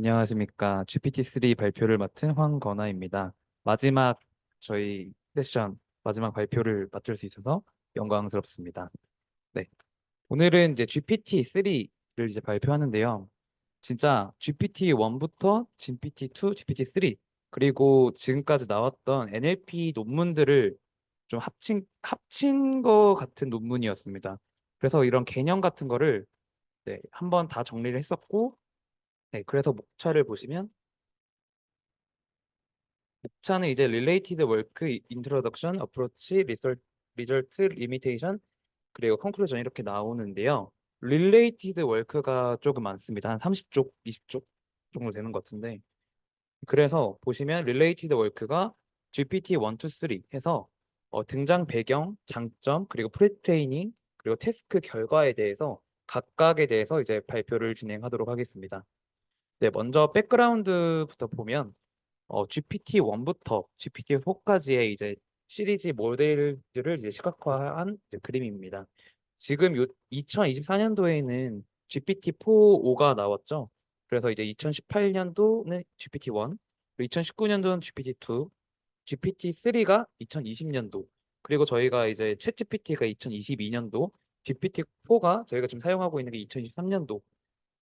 안녕하십니까. GPT-3 발표를 맡은 황건아입니다. 마지막 저희 세션, 마지막 발표를 맡을 수 있어서 영광스럽습니다. 네. 오늘은 이제 GPT-3를 이제 발표하는데요. 진짜 GPT-1부터 GPT-2, GPT-3, 그리고 지금까지 나왔던 NLP 논문들을 좀 합친 거 같은 논문이었습니다. 그래서 이런 개념 같은 거를 네, 한번 다 정리를 했었고, 네, 그래서 목차를 보시면 목차는 이제 Related Work, Introduction, Approach, Result, Limitation, 그리고 Conclusion 이렇게 나오는데요. Related Work가 조금 많습니다. 한 30쪽, 20쪽 정도 되는 것 같은데. 그래서 보시면 Related Work가 GPT 1, 2, 3 해서 등장 배경, 장점, 그리고 프리트레이닝, 그리고 태스크 결과에 대해서 각각에 대해서 이제 발표를 진행하도록 하겠습니다. 네, 먼저 백그라운드부터 보면 GPT-1부터 GPT-4까지의 이제 시리즈 모델들을 이제 시각화한 이제 그림입니다. 지금 2024년도에는 GPT-4.5가 나왔죠. 그래서 이제 2018년도는 GPT-1, 2019년도는 GPT-2, GPT-3가 2020년도, 그리고 저희가 이제 챗GPT가 2022년도, GPT-4가 저희가 지금 사용하고 있는 게 2023년도,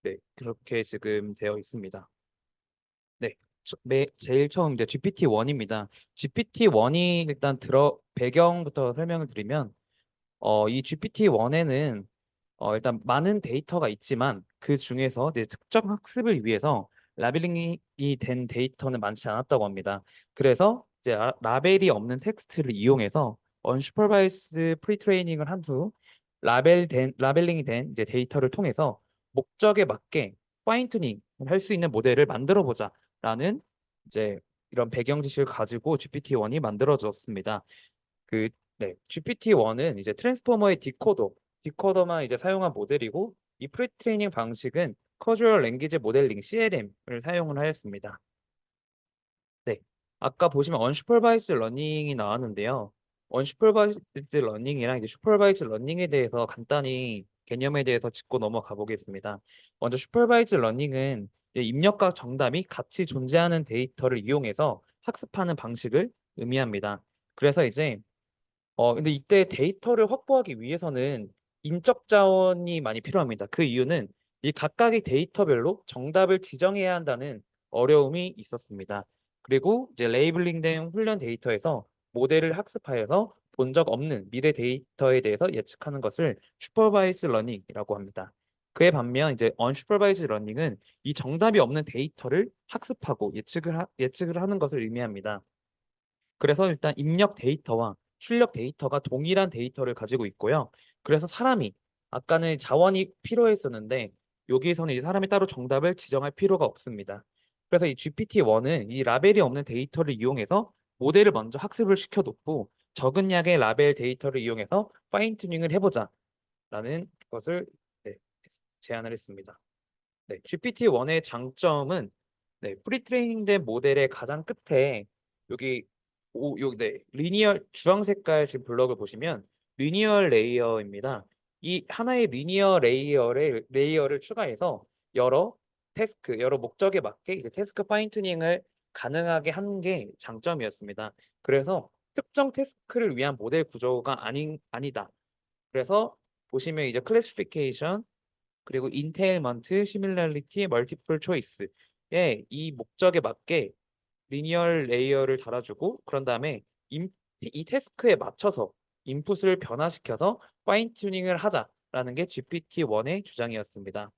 네, 그렇게 지금 되어 있습니다. 네, 제일 처음 이제 GPT-1입니다. GPT-1이 일단 배경부터 설명을 드리면, 이 GPT-1에는 일단 많은 데이터가 있지만 그 중에서 이제 특정 학습을 위해서 라벨링이 된 데이터는 많지 않았다고 합니다. 그래서 이제 라벨이 없는 텍스트를 이용해서 언슈퍼바이스드 프리트레이닝을 한 후 라벨링이 된 이제 데이터를 통해서 목적에 맞게 파인 튜닝 할 수 있는 모델을 만들어 보자라는 이제 이런 배경 지식을 가지고 GPT-1이 만들어졌습니다. 그 네, GPT-1은 이제 트랜스포머의 디코더만 이제 사용한 모델이고, 이 프리트레이닝 방식은 커주얼 랭귀지 모델링 CLM을 사용을 하였습니다. 네, 아까 보시면 언슈퍼바이즈 러닝이 나왔는데요. 언슈퍼바이즈 러닝이랑 이제 슈퍼바이즈 러닝에 대해서 간단히 개념에 대해서 짚고 넘어가 보겠습니다. 먼저 슈퍼바이즈 러닝은 이제 입력과 정답이 같이 존재하는 데이터를 이용해서 학습하는 방식을 의미합니다. 그래서 이제 근데 이때 데이터를 확보하기 위해서는 인적 자원이 많이 필요합니다. 그 이유는 이 각각의 데이터별로 정답을 지정해야 한다는 어려움이 있었습니다. 그리고 이제 레이블링된 훈련 데이터에서 모델을 학습하여서 본 적 없는 미래 데이터에 대해서 예측하는 것을 슈퍼바이즈 러닝이라고 합니다. 그에 반면 이제 언슈퍼바이즈 러닝은 이 정답이 없는 데이터를 학습하고 예측을 하는 것을 의미합니다. 그래서 일단 입력 데이터와 출력 데이터가 동일한 데이터를 가지고 있고요. 그래서 사람이 아까는 자원이 필요했었는데 여기에서는 이제 사람이 따로 정답을 지정할 필요가 없습니다. 그래서 이 GPT-1은 이 라벨이 없는 데이터를 이용해서 모델을 먼저 학습을 시켜놓고 적은 양의 라벨 데이터를 이용해서 파인 튜닝을 해보자라는 것을 네, 제안을 했습니다. 네, GPT-1의 장점은 네, 프리트레이닝된 모델의 가장 끝에 여기 여기 네, 리니어 주황 색깔 지금 블럭을 보시면 리니어 레이어입니다. 이 하나의 리니어 레이어를 추가해서 여러 목적에 맞게 이제 태스크 파인 튜닝을 가능하게 하는 게 장점이었습니다. 그래서 특정 태스크를 위한 모델 구조가 아니다. 그래서 보시면 이제 클래시피케이션, 그리고 인테일먼트, 시밀러리티, 멀티플 초이스에 이 목적에 맞게 리니어 레이어를 달아주고, 그런 다음에 이 태스크에 맞춰서 인풋을 변화시켜서 파인 튜닝을 하자라는 게 GPT-1의 주장이었습니다.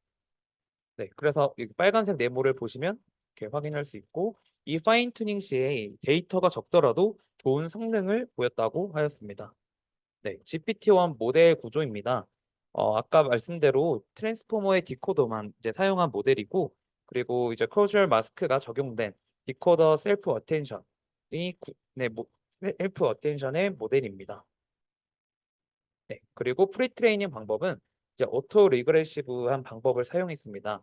네, 그래서 이 빨간색 네모를 보시면 이렇게 확인할 수 있고, 이 파인 튜닝 시에 데이터가 적더라도 좋은 성능을 보였다고 하였습니다. 네, GPT-1 모델 구조입니다. 아까 말씀대로 트랜스포머의 디코더만 이제 사용한 모델이고, 그리고 이제 커주얼 마스크가 적용된 디코더 셀프 어텐션이 셀프 어텐션의 모델입니다. 네, 그리고 프리트레이닝 방법은 이제 오토 리그레시브한 방법을 사용했습니다.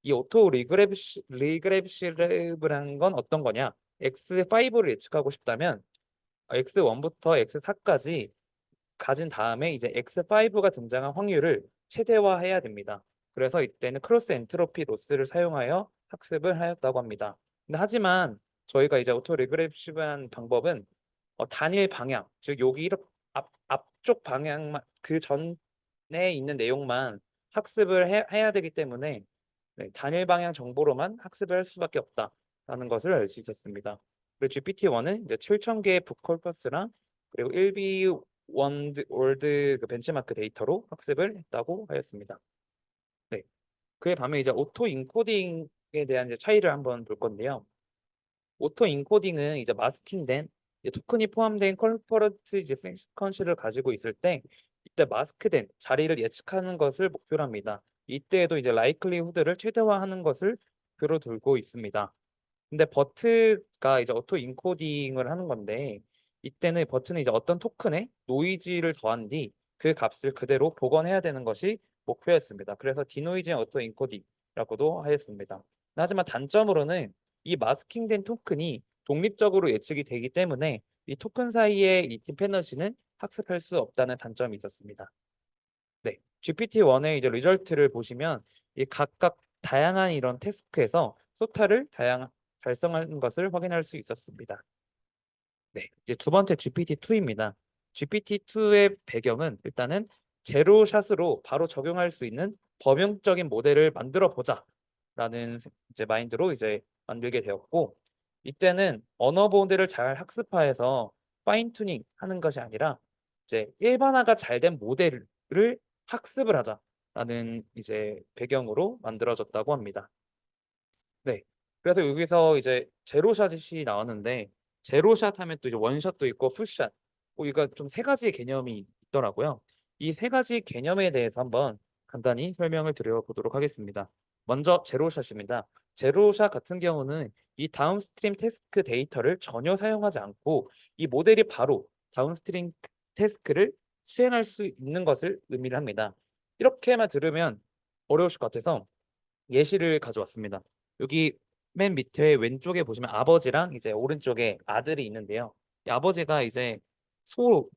이 오토 리그레시브라는 건 어떤 거냐? X5를 예측하고 싶다면 X1부터 X4까지 가진 다음에 이제 X5가 등장한 확률을 최대화해야 됩니다. 그래서 이때는 크로스 엔트로피 로스를 사용하여 학습을 하였다고 합니다. 근데 하지만 저희가 이제 오토 리그레시브한 방법은 단일 방향, 즉 여기 이렇게 앞쪽 방향만 그 전에 있는 내용만 학습을 해야 되기 때문에 네, 단일 방향 정보로만 학습을 할 수밖에 없다라는 것을 알 수 있었습니다. 그리고 GPT-1은 이제 7,000개의 북콜퍼스랑 그리고 1B 월드 그 벤치마크 데이터로 학습을 했다고 하였습니다. 네, 그에 반면 이제 오토 인코딩에 대한 이제 차이를 한번 볼 건데요. 오토 인코딩은 이제 마스킹된 이제 토큰이 포함된 컬퍼런트 이제 시퀀스를 가지고 있을 때 이때 마스크된 자리를 예측하는 것을 목표로 합니다. 이때에도 이제 라이클리후드를 최대화하는 것을 목표로 두고 있습니다. 근데 버트가 이제 오토 인코딩을 하는 건데 이때는 버트는 이제 어떤 토큰에 노이즈를 더한 뒤 그 값을 그대로 복원해야 되는 것이 목표였습니다. 그래서 디노이즈 오토 인코딩이라고도 하였습니다. 하지만 단점으로는 이 마스킹된 토큰이 독립적으로 예측이 되기 때문에 이 토큰 사이의 이 디펜던시는 학습할 수 없다는 단점이 있었습니다. 네, GPT-1의 이제 리절트를 보시면 이 각각 다양한 이런 태스크에서 소타를 달성하는 것을 확인할 수 있었습니다. 네, 이제 두 번째 GPT-2입니다. GPT-2의 배경은 일단은 제로샷으로 바로 적용할 수 있는 범용적인 모델을 만들어 보자라는 이제 마인드로 이제 만들게 되었고 이때는 언어 모델을 잘 학습화해서 파인 튜닝 하는 것이 아니라 이제 일반화가 잘 된 모델을 학습을 하자라는 이제 배경으로 만들어졌다고 합니다. 네. 그래서 여기서 이제 제로샷이 나왔는데 제로샷 하면 또 이제 원샷도 있고 풀샷. 이거 좀 세 가지 개념이 있더라고요. 이 세 가지 개념에 대해서 한번 간단히 설명을 드려보도록 하겠습니다. 먼저 제로샷입니다. 제로샷 같은 경우는 이 다운스트림 태스크 데이터를 전혀 사용하지 않고 이 모델이 바로 다운스트림 태스크를 수행할 수 있는 것을 의미를 합니다. 이렇게만 들으면 어려우실 것 같아서 예시를 가져왔습니다. 여기 맨 밑에 왼쪽에 보시면 아버지랑 이제 오른쪽에 아들이 있는데요. 이 아버지가 이제 소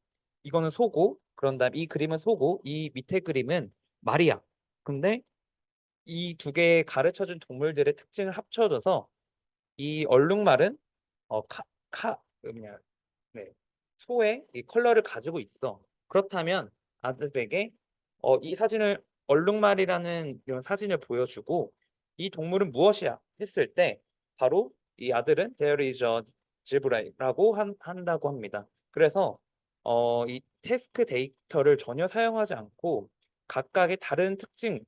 이거는 소고 그런 다음 이 그림은 소고 이 밑에 그림은 말이야. 근데 이 두 개의 가르쳐준 동물들의 특징을 합쳐져서 이 얼룩말은 뭐냐 네. 소의 이 컬러를 가지고 있어. 그렇다면 아들에게 이 사진을 얼룩말이라는 이런 사진을 보여주고 "이 동물은 무엇이야?" 했을 때 바로 이 아들은 "There is a zebra라고 한다고 합니다. 그래서 이 태스크 데이터를 전혀 사용하지 않고 각각의 다른 특징,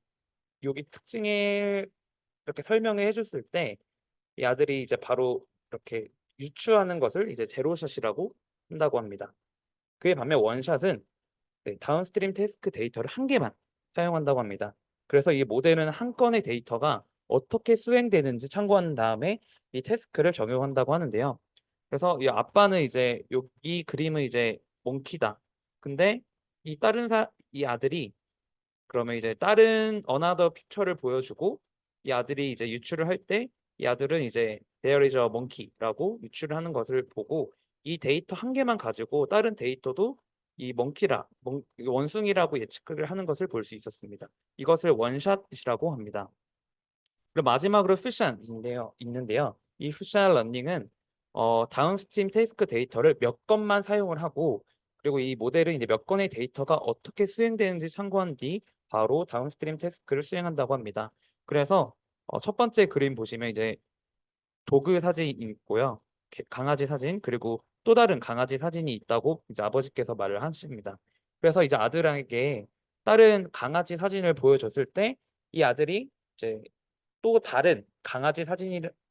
여기 특징을 이렇게 설명해 줬을 때 이 아들이 이제 바로 이렇게 유추하는 것을 이제 제로샷이라고 한다고 합니다. 그에 반면 원샷은 네, 다운스트림 태스크 데이터를 한 개만 사용한다고 합니다. 그래서 이 모델은 한 건의 데이터가 어떻게 수행되는지 참고한 다음에 이 태스크를 적용한다고 하는데요. 그래서 이 아빠는 이제 이 그림은 이제 몽키다. 근데 이 아들이 그러면 이제 다른 어나더 픽처를 보여주고 이 아들이 이제 유추를 할 때 이 아들은 이제 "There is a monkey라고 유추를 하는 것을 보고 이 데이터 한 개만 가지고 다른 데이터도 이 원숭이라고 예측을 하는 것을 볼 수 있었습니다. 이것을 원샷이라고 합니다. 그리고 마지막으로 있는데요. 이 푸샷 러닝은 다운스트림 태스크 데이터를 몇 건만 사용을 하고 그리고 이 모델은 이제 몇 건의 데이터가 어떻게 수행되는지 참고한 뒤 바로 다운스트림 태스크를 수행한다고 합니다. 그래서 첫 번째 그림 보시면 이제 도그 사진이 있고요. 강아지 사진 그리고 또 다른 강아지 사진이 있다고 이제 아버지께서 말을 하십니다. 그래서 이제 아들에게 다른 강아지 사진을 보여줬을 때 이 아들이 이제 또 다른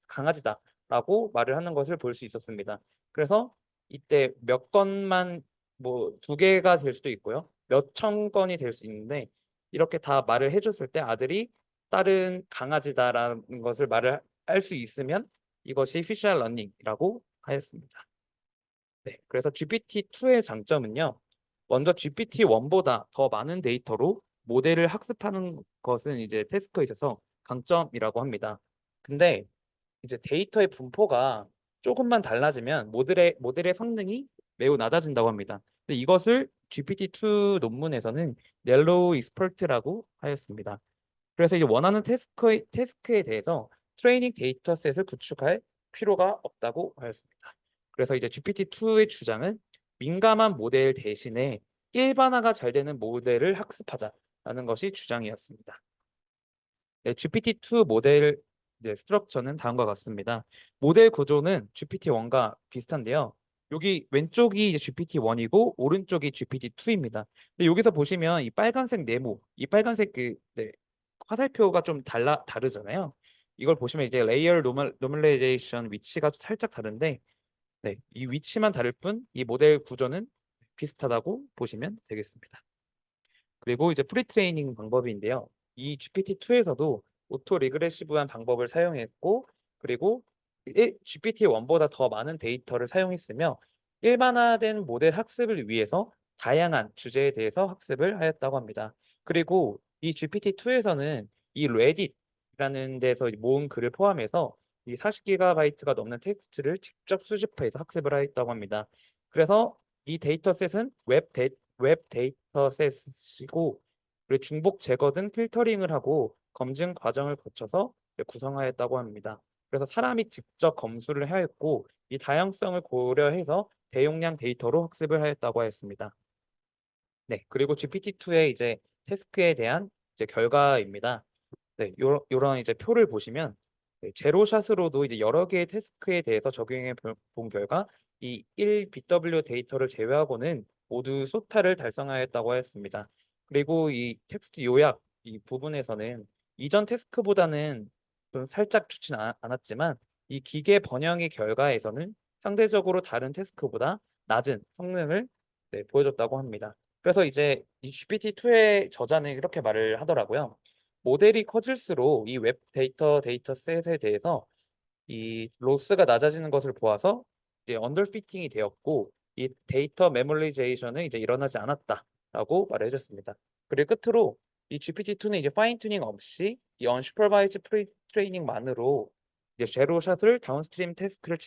강아지다라고 말을 하는 것을 볼 수 있었습니다. 그래서 이때 몇 건만 뭐 두 개가 될 수도 있고요. 몇 천 건이 될 수 있는데 이렇게 다 말을 해 줬을 때 아들이 다른 강아지다라는 것을 말을 할 수 있으면 이것이 피셜 러닝이라고 하였습니다. 네. 그래서 GPT-2의 장점은요. 먼저 GPT-1보다 더 많은 데이터로 모델을 학습하는 것은 이제 태스크에 있어서 강점이라고 합니다. 근데 이제 데이터의 분포가 조금만 달라지면 모델의 성능이 매우 낮아진다고 합니다. 근데 이것을 GPT-2 논문에서는 넬로우 익스퍼트라고 하였습니다. 그래서 이제 원하는 태스크에 대해서 트레이닝 데이터셋을 구축할 필요가 없다고 하였습니다. 그래서 이제 GPT-2의 주장은 민감한 모델 대신에 일반화가 잘 되는 모델을 학습하자라는 것이 주장이었습니다. 네, GPT-2 모델 이제 스트럭처는 다음과 같습니다. 모델 구조는 GPT-1과 비슷한데요. 여기 왼쪽이 이제 GPT-1이고 오른쪽이 GPT-2입니다. 근데 여기서 보시면 이 빨간색 네모, 이 빨간색 네, 화살표가 좀 다르잖아요. 이걸 보시면 이제 레이어 노멀라이제이션 위치가 살짝 다른데, 네, 이 위치만 다를 뿐 이 모델 구조는 비슷하다고 보시면 되겠습니다. 그리고 이제 프리트레이닝 방법인데요. 이 GPT-2에서도 오토 리그레시브한 방법을 사용했고, 그리고 GPT-1보다 더 많은 데이터를 사용했으며 일반화된 모델 학습을 위해서 다양한 주제에 대해서 학습을 하였다고 합니다. 그리고 이 GPT-2에서는 이 레딧이라는 데서 모은 글을 포함해서 이 40GB 넘는 텍스트를 직접 수집해서 학습을 하였다고 합니다. 그래서 이 데이터셋은 웹 데이터셋이고, 그리고 중복 제거 등 필터링을 하고 검증 과정을 거쳐서 구성하였다고 합니다. 그래서 사람이 직접 검수를 하였고 이 다양성을 고려해서 대용량 데이터로 학습을 하였다고 하였습니다. 네, 그리고 GPT-2의 이제 태스크에 대한 이제 결과입니다. 네, 요런 이제 표를 보시면, 네, 제로샷으로도 이제 여러 개의 태스크에 대해서 적용해 본 결과 이 1BW 데이터를 제외하고는 모두 소타를 달성하였다고 하였습니다. 그리고 이 텍스트 요약 이 부분에서는 이전 태스크보다는 좀 살짝 좋진 않았지만 이 기계 번영의 결과에서는 상대적으로 다른 태스크보다 낮은 성능을, 네, 보여줬다고 합니다. 그래서 이제 이 GPT-2의 저자는 이렇게 말을 하더라고요. 모델이 커질수록 이 웹 데이터셋에 대해서 이 로스가 낮아지는 것을 보아서 이제 언더피팅이 되었고 이 데이터 메모리제이션은 이제 일어나지 않았다라고 말해 줬습니다. 그리고 끝으로 이 GPT-2는 이제 파인 튜닝 없이 이 언슈퍼바이즈 프리 트레이닝만으로 이제 제로샷을 다운스트림 태스크를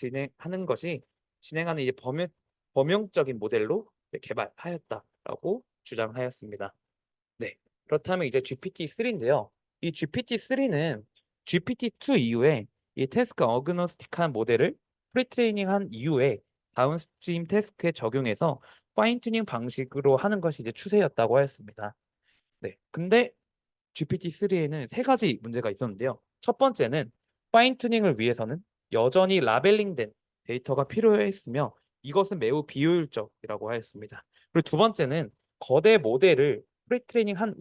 진행하는 이제 범용적인 모델로 이제 개발하였다라고 주장하였습니다. 네. 그렇다면 이제 GPT-3인데요. 이 GPT-3는 GPT-2 이후에 이 태스크 어그노스틱한 모델을 프리트레이닝한 이후에 다운스트림 태스크에 적용해서 파인 튜닝 방식으로 하는 것이 이제 추세였다고 하였습니다. 네. 근데 GPT-3에는 세 가지 문제가 있었는데요. 첫 번째는 파인 튜닝을 위해서는 여전히 라벨링된 데이터가 필요했으며 이것은 매우 비효율적이라고 하였습니다. 그리고 두 번째는 거대 모델을 프리트레이닝 한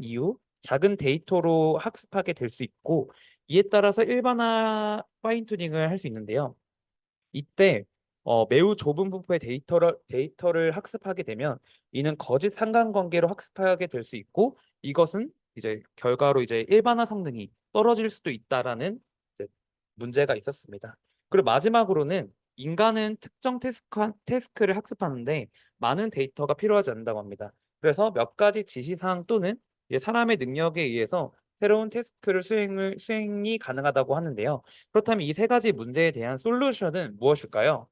이후 작은 데이터로 학습하게 될 수 있고 이에 따라서 일반화 파인 튜닝을 할 수 있는데요. 이때 매우 좁은 분포의 데이터를 학습하게 되면 이는 거짓 상관관계로 학습하게 될 수 있고 이것은 이제 결과로 이제 일반화 성능이 떨어질 수도 있다라는 이제 문제가 있었습니다. 그리고 마지막으로는 인간은 특정 태스크를 학습하는데 많은 데이터가 필요하지 않는다고 합니다. 그래서 몇 가지 지시사항 또는 이제 사람의 능력에 의해서 새로운 태스크를 수행이 가능하다고 하는데요. 그렇다면 이 세 가지 문제에 대한 솔루션은 무엇일까요?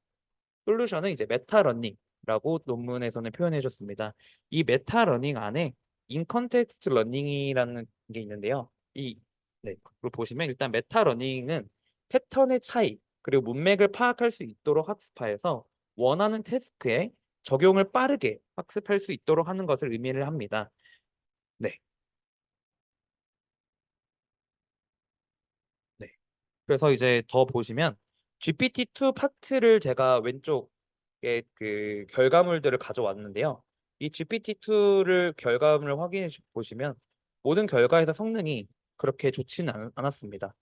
솔루션은 이제 메타러닝이라고 논문에서는 표현해 줬습니다. 이 메타러닝 안에 인컨텍스트 러닝이라는 게 있는데요. 네, 그걸 보시면 일단 메타러닝은 패턴의 차이 그리고 문맥을 파악할 수 있도록 학습하여서 원하는 태스크에 적용을 빠르게 학습할 수 있도록 하는 것을 의미를 합니다. 네, 네. 그래서 이제 더 보시면 GPT-2 파트를 제가 왼쪽에 그 결과물들을 가져왔는데요. 이 GPT-2를 결과물을 확인해 보시면 모든 결과에서 성능이 그렇게 좋지는 않았습니다.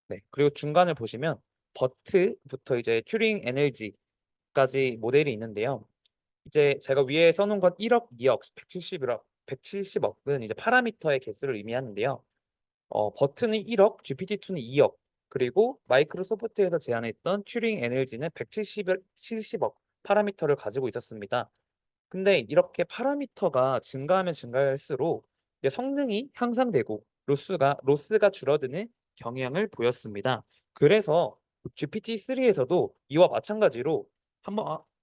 네. 그리고 중간을 보시면 버트부터 이제 튜링 NLG까지 모델이 있는데요. 이제 제가 위에 써놓은 건 1억, 2억, 170억은 이제 파라미터의 개수를 의미하는데요. 버튼은 1억, GPT-2는 2억, 그리고 마이크로소프트에서 제안했던 튜링 NLG는 170억 파라미터를 가지고 있었습니다. 근데 이렇게 파라미터가 증가하면 증가할수록 이제 성능이 향상되고 로스가 줄어드는 경향을 보였습니다. 그래서 GPT-3에서도 이와 마찬가지로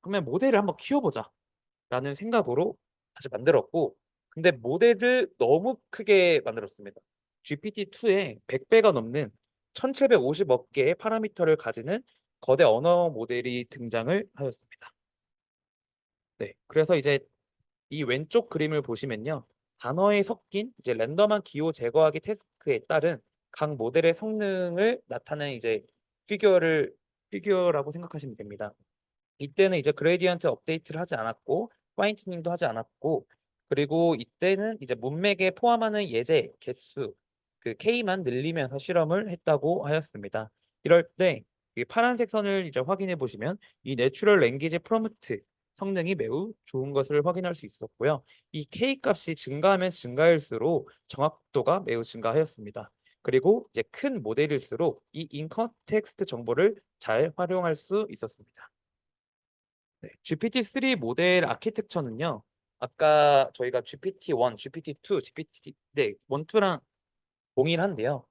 그러면 모델을 한번 키워보자라는 생각으로 다시 만들었고, 근데 모델을 너무 크게 만들었습니다. GPT-2의 100배가 넘는 1750억 개의 파라미터를 가지는 거대 언어 모델이 등장을 하였습니다. 네, 그래서 이제 이 왼쪽 그림을 보시면요. 단어에 섞인 이제 랜덤한 기호 제거하기 태스크에 따른 각 모델의 성능을 나타내는 이제 피규어라고 생각하시면 됩니다. 이때는 이제 그레디언트 업데이트를 하지 않았고 파인 튜닝도 하지 않았고 그리고 이때는 이제 문맥에 포함하는 예제 개수 그 K만 늘리면서 실험을 했다고 하였습니다. 이럴 때 이 파란색 선을 이제 확인해 보시면 이 내추럴 랭귀지 프롬프트 성능이 매우 좋은 것을 확인할 수 있었고요. 이 K 값이 증가하면 증가할수록 정확도가 매우 증가하였습니다. 그리고 이제 큰 모델일수록 이 인컨텍스트 정보를 잘 활용할 수 있었습니다. 네, GPT-3 모델 아키텍처는요. 아까 저희가 GPT-1, GPT-2, GPT 네, 1, 2랑 동일한데요.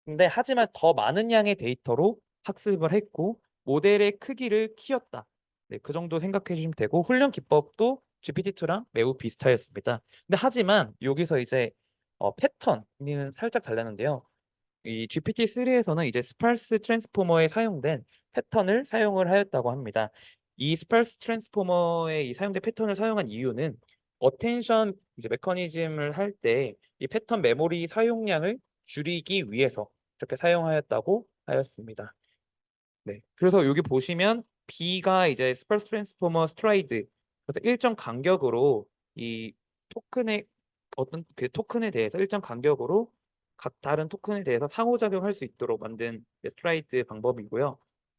근데 하지만 더 많은 양의 데이터로 학습을 했고 모델의 크기를 키웠다. 네, 그 정도 생각해 주시면 되고 훈련 기법도 GPT-2랑 매우 비슷하였습니다. 근데 하지만 여기서 이제 패턴은 살짝 달랐는데요. 이 GPT-3에서는 이제 스팔스 트랜스포머에 사용된 패턴을 사용을 하였다고 합니다. 이 스팔스 트랜스포머에 이 사용된 패턴을 사용한 이유는 어텐션 이제 메커니즘을 할 때 이 패턴 메모리 사용량을 줄이기 위해서 이렇게 사용하였다고 하였습니다. 네. 그래서 여기 보시면 B가 이제 스펄스 트랜스포머 스트라이드 그래서 일정 간격으로 이 토큰의 어떤 그 토큰에 대해서 일정 간격으로 각 다른 토큰에 대해서 상호작용할 수 있도록 만든 스트라이드 방법이고요.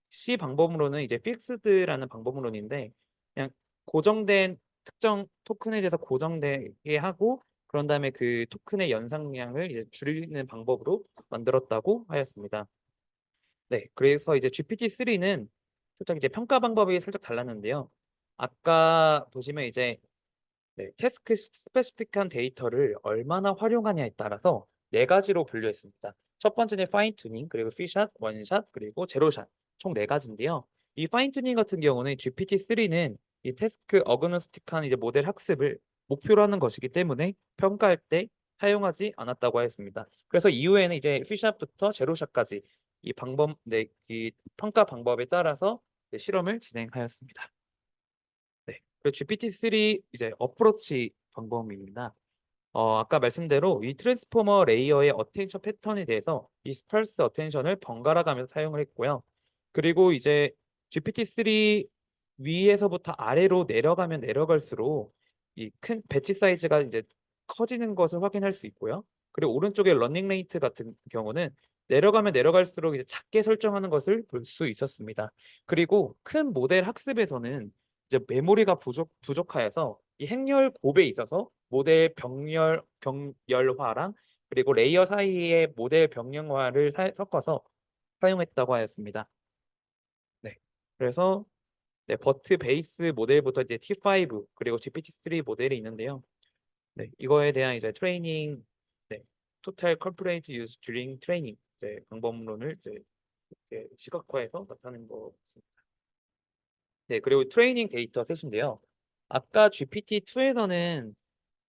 C 방법으로는 이제 픽스드라는 방법론인데 그냥 고정된 특정 토큰에 대해서 고정되게 하고 그런 다음에 그 토큰의 연상량을 이제 줄이는 방법으로 만들었다고 하였습니다. 네, 그래서 이제 GPT-3는 살짝 이제 평가 방법이 살짝 달랐는데요. 아까 보시면 이제 네, 태스크 스페시픽한 데이터를 얼마나 활용하냐에 따라서 네 가지로 분류했습니다. 첫 번째는 파인 튜닝, 그리고 피샷, 원샷, 그리고 제로샷 총 네 가지인데요. 이 파인 튜닝 같은 경우는 GPT-3는 이 태스크 어그노스틱한 이제 모델 학습을 목표로 하는 것이기 때문에 평가할 때 사용하지 않았다고 하였습니다. 그래서 이후에는 이제 피샷부터 제로샷까지 이 방법, 네, 이 평가 방법에 따라서 네, 실험을 진행하였습니다. 네. 그리고 GPT-3 이제 어프로치 방법입니다. 아까 말씀대로 이 트랜스포머 레이어의 어텐션 패턴에 대해서 이 스펄스 어텐션을 번갈아 가면서 사용을 했고요. 그리고 이제 GPT-3 위에서부터 아래로 내려가면 내려갈수록 이 큰 배치 사이즈가 이제 커지는 것을 확인할 수 있고요. 그리고 오른쪽에 러닝 레이트 같은 경우는 내려가면 내려갈수록 이제 작게 설정하는 것을 볼 수 있었습니다. 그리고 큰 모델 학습에서는 이제 메모리가 부족하여서 이 행렬 곱에 있어서 모델 병렬화랑 그리고 레이어 사이의 모델 병렬화를 섞어서 사용했다고 하였습니다. 네. 그래서 네, 버트 베이스 모델부터 이제 T5 그리고 GPT-3 모델이 있는데요. 네, 이거에 대한 이제 트레이닝, 네, 토탈 corporate use during training 이제 방법론을 이제 이렇게 시각화해서 나타낸 것 같습니다. 네, 그리고 트레이닝 데이터 셋인데요. 아까 GPT-2에서는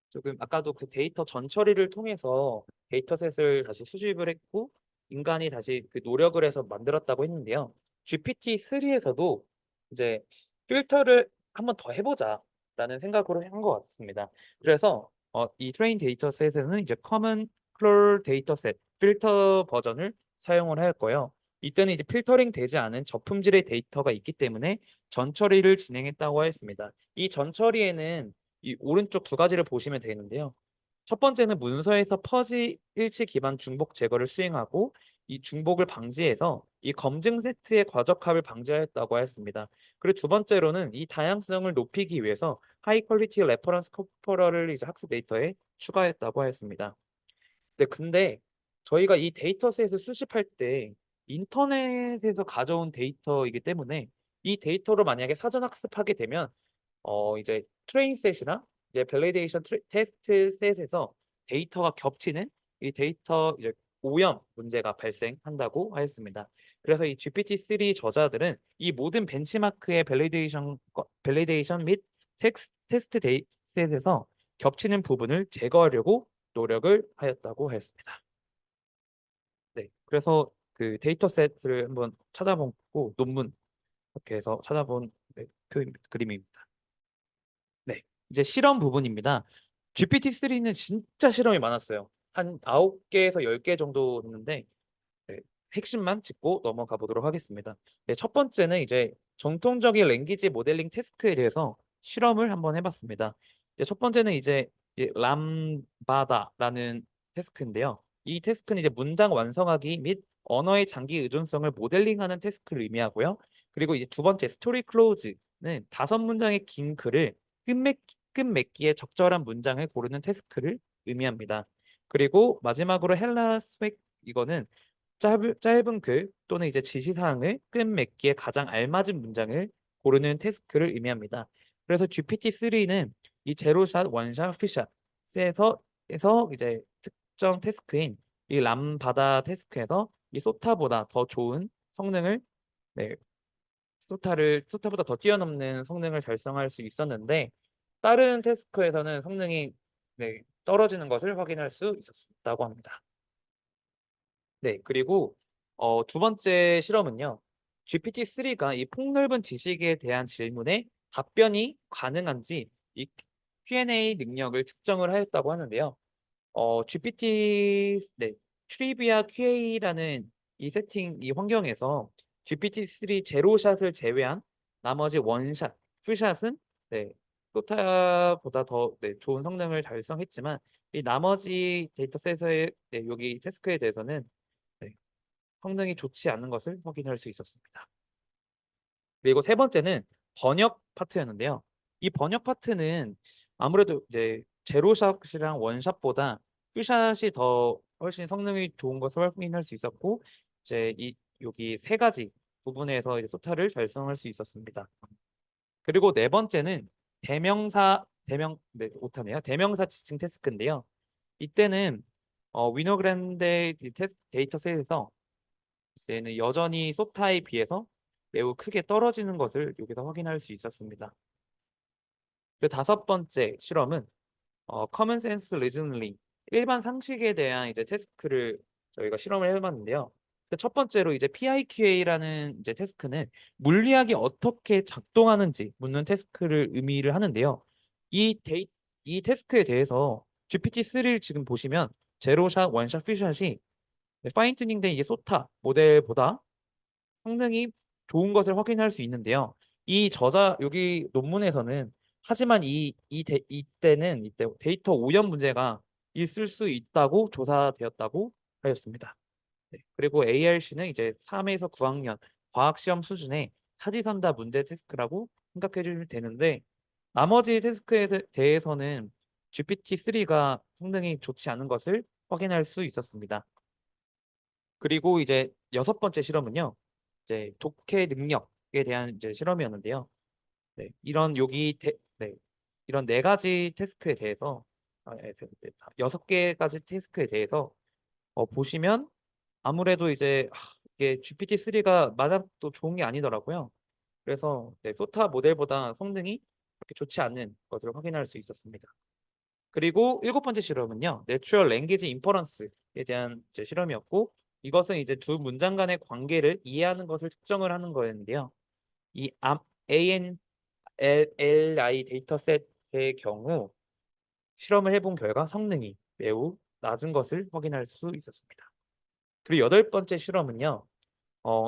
조금 아까도 그 데이터 전처리를 통해서 데이터셋을 다시 수집을 했고 인간이 다시 그 노력을 해서 만들었다고 했는데요. GPT-3에서도 이제 필터를 한번 더 해보자라는 생각으로 한 것 같습니다. 그래서 이 트레인 데이터셋에는 이제 커먼 클롤 데이터셋 필터 버전을 사용을 하였고요. 이때는 이제 필터링 되지 않은 저품질의 데이터가 있기 때문에 전처리를 진행했다고 하였습니다. 이 전처리에는 이 오른쪽 두 가지를 보시면 되는데요. 첫 번째는 문서에서 퍼지 일치 기반 중복 제거를 수행하고 이 중복을 방지해서 이 검증 세트의 과적합을 방지하였다고 하였습니다. 그리고 두 번째로는 이 다양성을 높이기 위해서 하이 퀄리티 레퍼런스 코퍼럴을 이제 학습 데이터에 추가했다고 하였습니다. 네, 근데 저희가 이 데이터셋을 수집할 때 인터넷에서 가져온 데이터이기 때문에 이 데이터로 만약에 사전 학습하게 되면 이제 트레인 셋이나 이제 밸리데이션 테스트 셋에서 데이터가 겹치는 이 데이터 이제 오염 문제가 발생한다고 하였습니다. 그래서 이 GPT-3 저자들은 이 모든 벤치마크의 밸리데이션 및 테스트 셋에서 겹치는 부분을 제거하려고 노력을 하였다고 하였습니다. 네. 그래서 그 데이터셋을 한번 찾아보고 논문 이렇게 해서 찾아본 네, 그림입니다. 네, 이제 실험 부분입니다. GPT-3는 진짜 실험이 많았어요. 한 9개에서 10개 정도 있는데 네, 핵심만 짚고 넘어가 보도록 하겠습니다. 네, 첫 번째는 이제 정통적인 랭귀지 모델링 태스크에 대해서 실험을 한번 해봤습니다. 이제 첫 번째는 이제 람바다라는 태스크인데요. 이 태스크는 이제 문장 완성하기 및 언어의 장기 의존성을 모델링하는 태스크를 의미하고요. 그리고 이제 두 번째 스토리 클로즈는 5문장의 긴 글을 끝맺기에 적절한 문장을 고르는 태스크를 의미합니다. 그리고 마지막으로 헬라 스웩 이거는 짧은 글 또는 이제 지시사항을 끝맺기에 가장 알맞은 문장을 고르는 태스크를 의미합니다. 그래서 GPT-3는 이 제로샷, 원샷, 피샷에서 이제 특정 태스크인 이 람바다 태스크에서 이 소타보다 더 좋은 성능을 네, 소타보다 더 뛰어넘는 성능을 달성할 수 있었는데 다른 태스크에서는 성능이 네, 떨어지는 것을 확인할 수 있었다고 합니다. 네, 그리고 두 번째 실험은요. GPT-3가 이 폭넓은 지식에 대한 질문에 답변이 가능한지 이 Q&A 능력을 측정을 하였다고 하는데요. GPT, 트리비아 QA라는 이 환경에서 GPT-3 제로샷을 제외한 나머지 원샷, 투샷은 네, 소타보다 더 좋은 성능을 달성했지만 이 나머지 데이터셋의 여기 태스크에 대해서는 네, 성능이 좋지 않은 것을 확인할 수 있었습니다. 그리고 세 번째는 번역 파트였는데요. 이 번역 파트는 아무래도 이제 제로샷이랑 원샷보다 투샷이 더 훨씬 성능이 좋은 것을 확인할 수 있었고 이제 여기 세 가지 부분에서 이제 소타를 달성할 수 있었습니다. 그리고 네 번째는 오타네요. 대명사 지칭 태스크인데요. 이때는 위너그랜드 데이터셋에서 이제는 여전히 소타에 비해서 매우 크게 떨어지는 것을 여기서 확인할 수 있었습니다. 그 다섯 번째 실험은 common sense reasoning, 일반 상식에 대한 이제 태스크를 저희가 실험을 해봤는데요. 그첫 번째로 이제 PIQA라는 이제 태스크는 물리학이 어떻게 작동하는지 묻는 태스크를 의미를 하는데요. 이 태스크에 대해서 GPT-3를 지금 보시면 제로샷, 원샷, 피샷이 파인 튜닝된 이게 소타 모델보다 성능이 좋은 것을 확인할 수 있는데요. 여기 논문에서는 하지만 이때 데이터 오염 문제가 있을 수 있다고 조사되었다고 하였습니다. 네, 그리고 ARC는 이제 3에서 9학년 과학 시험 수준의 사지선다 문제 태스크라고 생각해 주시면 되는데 나머지 태스크에 대해서는 GPT-3가 성능이 좋지 않은 것을 확인할 수 있었습니다. 그리고 이제 여섯 번째 실험은요. 이제 독해 능력에 대한 이제 실험이었는데요. 네, 이런 네 가지 태스크에 대해서 여섯 개까지 태스크에 대해서 보시면 아무래도 이게 GPT-3가 마냥 또 좋은 게 아니더라고요. 그래서 소타 모델보다 성능이 그렇게 좋지 않은 것을 확인할 수 있었습니다. 그리고 일곱 번째 실험은요. 내추럴 랭귀지 인퍼런스에 대한 이제 실험이었고 이것은 이제 두 문장 간의 관계를 이해하는 것을 측정을 하는 거였는데요. 이 ANLI 데이터셋의 경우 실험을 해본 결과 성능이 매우 낮은 것을 확인할 수 있었습니다. 그리고 여덟 번째 실험은요.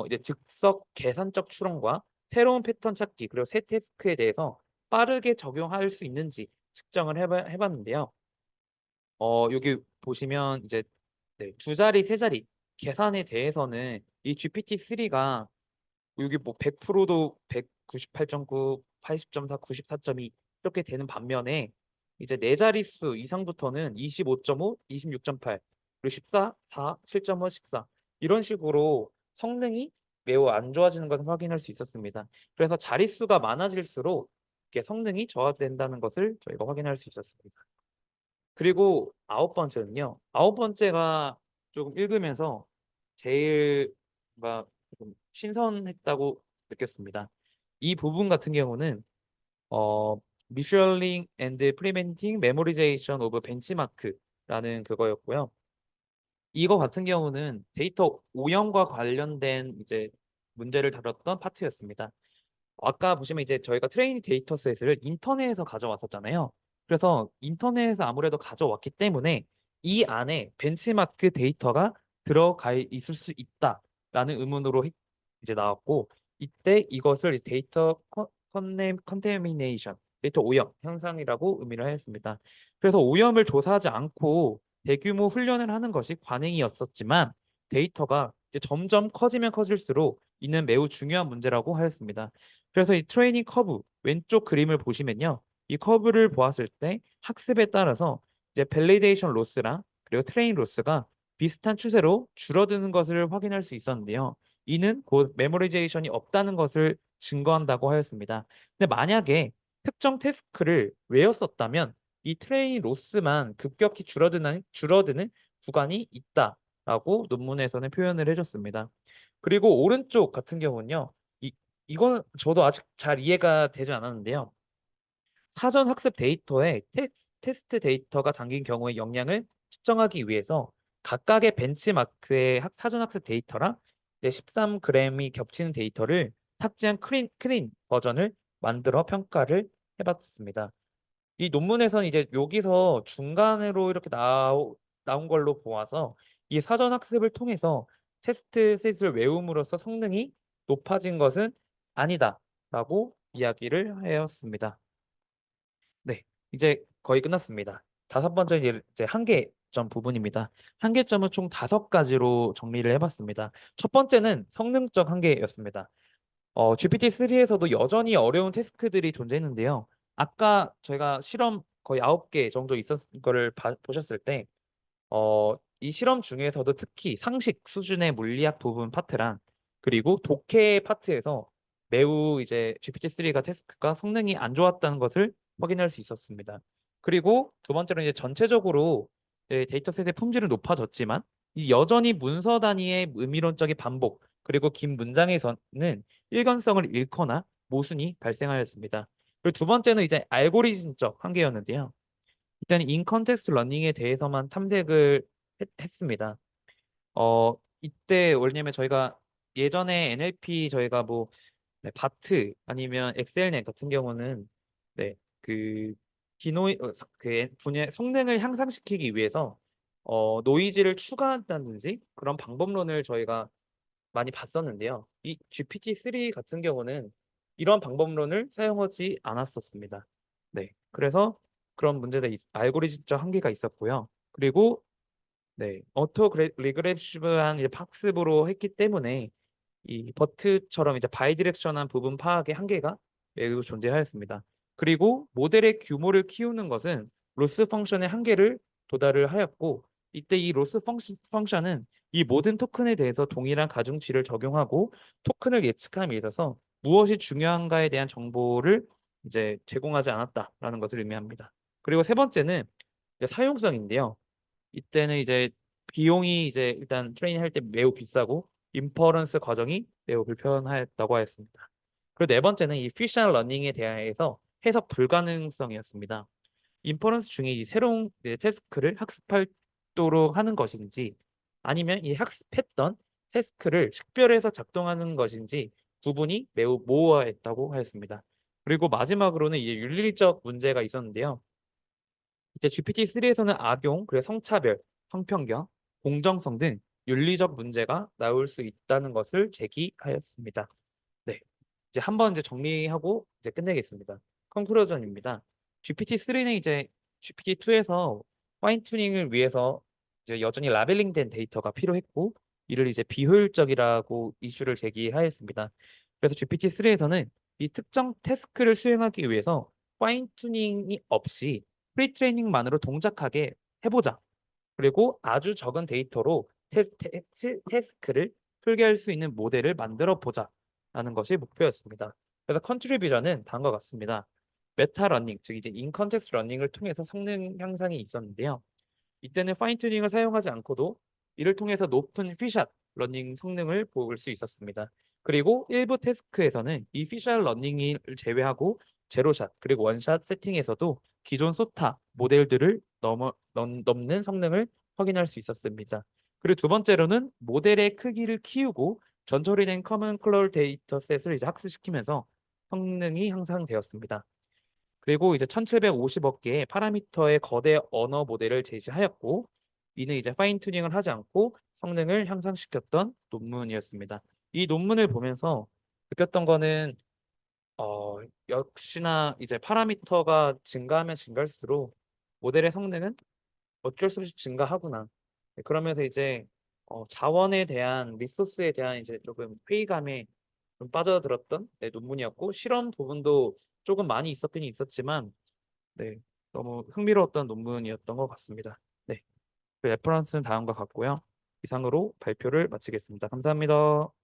이제 즉석 계산적 추론과 새로운 패턴 찾기 그리고 새 태스크에 대해서 빠르게 적용할 수 있는지 측정을 해봤는데요. 여기 보시면 이제 두 자리, 세 자리 계산에 대해서는 이 GPT-3가 여기 뭐 100%도 198.9, 80.4, 94.2 이렇게 되는 반면에 이제 네 자릿수 이상부터는 25.5, 26.8, 그리고 14, 4, 7.5, 14 이런 식으로 성능이 매우 안 좋아지는 것을 확인할 수 있었습니다. 그래서 자릿수가 많아질수록 이게 성능이 저하된다는 것을 저희가 확인할 수 있었습니다. 그리고 아홉 번째는요. 아홉 번째가 조금 읽으면서 제일 뭔가 좀 신선했다고 느꼈습니다. 이 부분 같은 경우는 어, Visualizing and Preventing Memorization of Benchmark라는 그거였고요. 이거 같은 경우는 데이터 오염과 관련된 이제 문제를 다뤘던 파트였습니다. 아까 보시면 이제 저희가 트레이닝 데이터셋을 인터넷에서 가져왔었잖아요. 그래서 인터넷에서 아무래도 가져왔기 때문에 이 안에 벤치마크 데이터가 들어가 있을 수 있다라는 의문으로 이제 나왔고, 이때 이것을 데이터 컨테미네이션, 데이터 오염 현상이라고 의미를 하였습니다. 그래서 오염을 조사하지 않고 대규모 훈련을 하는 것이 관행이었었지만, 데이터가 이제 점점 커지면 커질수록 이는 매우 중요한 문제라고 하였습니다. 그래서 이 트레이닝 커브 왼쪽 그림을 보시면요. 이 커브를 보았을 때 학습에 따라서 이제 밸리데이션 로스랑 그리고 트레인 로스가 비슷한 추세로 줄어드는 것을 확인할 수 있었는데요. 이는 곧 메모리제이션이 없다는 것을 증거한다고 하였습니다. 근데 만약에 특정 태스크를 외웠었다면 이 트레인 로스만 급격히 줄어드는 구간이 있다라고 논문에서는 표현을 해줬습니다. 그리고 오른쪽 같은 경우는요. 이거는 저도 아직 잘 이해가 되지 않았는데요. 사전 학습 데이터에 테스트 데이터가 담긴 경우의 영향을 측정하기 위해서 각각의 벤치마크의 사전 학습 데이터랑 13g이 겹치는 데이터를 탑재한 클린 버전을 만들어 평가를 해봤습니다. 이 논문에서는 이제 여기서 중간으로 이렇게 나온 걸로 보아서 이 사전 학습을 통해서 테스트 셋을 외움으로써 성능이 높아진 것은 아니다라고 이야기를 하였습니다. 네, 이제 거의 끝났습니다. 다섯 번째 이제 한계점 부분입니다. 한계점은 총 다섯 가지로 정리를 해봤습니다. 첫 번째는 성능적 한계였습니다. GPT-3에서도 여전히 어려운 태스크들이 존재했는데요. 아까 저희가 실험 거의 9개 정도 있었을 거를 보셨을 때, 이 실험 중에서도 특히 상식 수준의 물리학 부분 파트랑 그리고 독해 파트에서 매우 이제 GPT-3가 태스크가 성능이 안 좋았다는 것을 확인할 수 있었습니다. 그리고 두 번째로 이제 전체적으로 데이터셋의 품질은 높아졌지만 이 여전히 문서 단위의 의미론적인 반복 그리고 긴 문장에서는 일관성을 잃거나 모순이 발생하였습니다. 그리고 두 번째는 이제 알고리즘적 한계였는데요. 일단 인컨텍스트 러닝에 대해서만 탐색을 했습니다. 이때 왜냐면 저희가 예전에 NLP 저희가 뭐 바트 아니면 엑셀넷 같은 경우는 네, 그 디노이 그 분야 성능을 향상시키기 위해서 노이즈를 추가한다든지 그런 방법론을 저희가 많이 봤었는데요. 이 GPT-3 같은 경우는 이런 방법론을 사용하지 않았었습니다. 네, 그래서 그런 알고리즘적 한계가 있었고요. 그리고 네, 리그레시브한 학습으로 했기 때문에 이 버트처럼 이제 바이디렉션한 부분 파악의 한계가 매우 존재하였습니다. 그리고 모델의 규모를 키우는 것은 로스 펑션의 한계를 도달을 하였고, 이때 이 로스 펑션은 이 모든 토큰에 대해서 동일한 가중치를 적용하고 토큰을 예측함에 있어서 무엇이 중요한가에 대한 정보를 이제 제공하지 않았다라는 것을 의미합니다. 그리고 세 번째는 이제 사용성인데요. 이때는 이제 비용이 이제 일단 트레이닝 할 때 매우 비싸고 인퍼런스 과정이 매우 불편하였다고 하였습니다. 그리고 네 번째는 이 피셔널 러닝에 대해서 해석 불가능성이었습니다. 인퍼런스 중에 이 새로운 이제 태스크를 학습하도록 하는 것인지 아니면 이 학습했던 태스크를 식별해서 작동하는 것인지 구분이 매우 모호했다고 하였습니다. 그리고 마지막으로는 이제 윤리적 문제가 있었는데요. 이제 GPT-3에서는 악용, 그리고 성차별, 성평등, 공정성 등 윤리적 문제가 나올 수 있다는 것을 제기하였습니다. 네, 이제 한번 이제 정리하고 이제 끝내겠습니다. 컨클루전입니다. GPT-3는 이제 GPT-2에서 파인 튜닝을 위해서 이제 여전히 라벨링된 데이터가 필요했고 이를 이제 비효율적이라고 이슈를 제기하였습니다. 그래서 GPT-3에서는 이 특정 태스크를 수행하기 위해서 파인 튜닝이 없이 프리트레이닝만으로 동작하게 해보자. 그리고 아주 적은 데이터로 태스크를 풀게 할 수 있는 모델을 만들어 보자라는 것이 목표였습니다. 그래서 컨트리뷰션은 다음과 같습니다. 메타 러닝, 즉 이제 인컨텍스트 러닝을 통해서 성능 향상이 있었는데요. 이때는 파인 튜닝을 사용하지 않고도 이를 통해서 높은 피샷 러닝 성능을 볼 수 있었습니다. 그리고 일부 태스크에서는 이 피샷 러닝을 제외하고 제로샷 그리고 원샷 세팅에서도 기존 소타 모델들을 넘는 성능을 확인할 수 있었습니다. 그리고 두 번째로는 모델의 크기를 키우고 전처리된 커먼 컬러 데이터셋을 이제 학습시키면서 성능이 향상되었습니다. 그리고 이제 1750억 개의 파라미터의 거대 언어 모델을 제시하였고, 이는 이제 파인 튜닝을 하지 않고 성능을 향상시켰던 논문이었습니다. 이 논문을 보면서 느꼈던 거는 어 역시나 이제 파라미터가 증가하면 증가할수록 모델의 성능은 어쩔 수 없이 증가하구나. 네, 그러면서 이제 자원에 대한 리소스에 대한 이제 조금 회의감에 좀 빠져들었던 네, 논문이었고, 실험 부분도 조금 많이 있었긴 있었지만 네, 너무 흥미로웠던 논문이었던 것 같습니다. 네, 그 레퍼런스는 다음과 같고요. 이상으로 발표를 마치겠습니다. 감사합니다.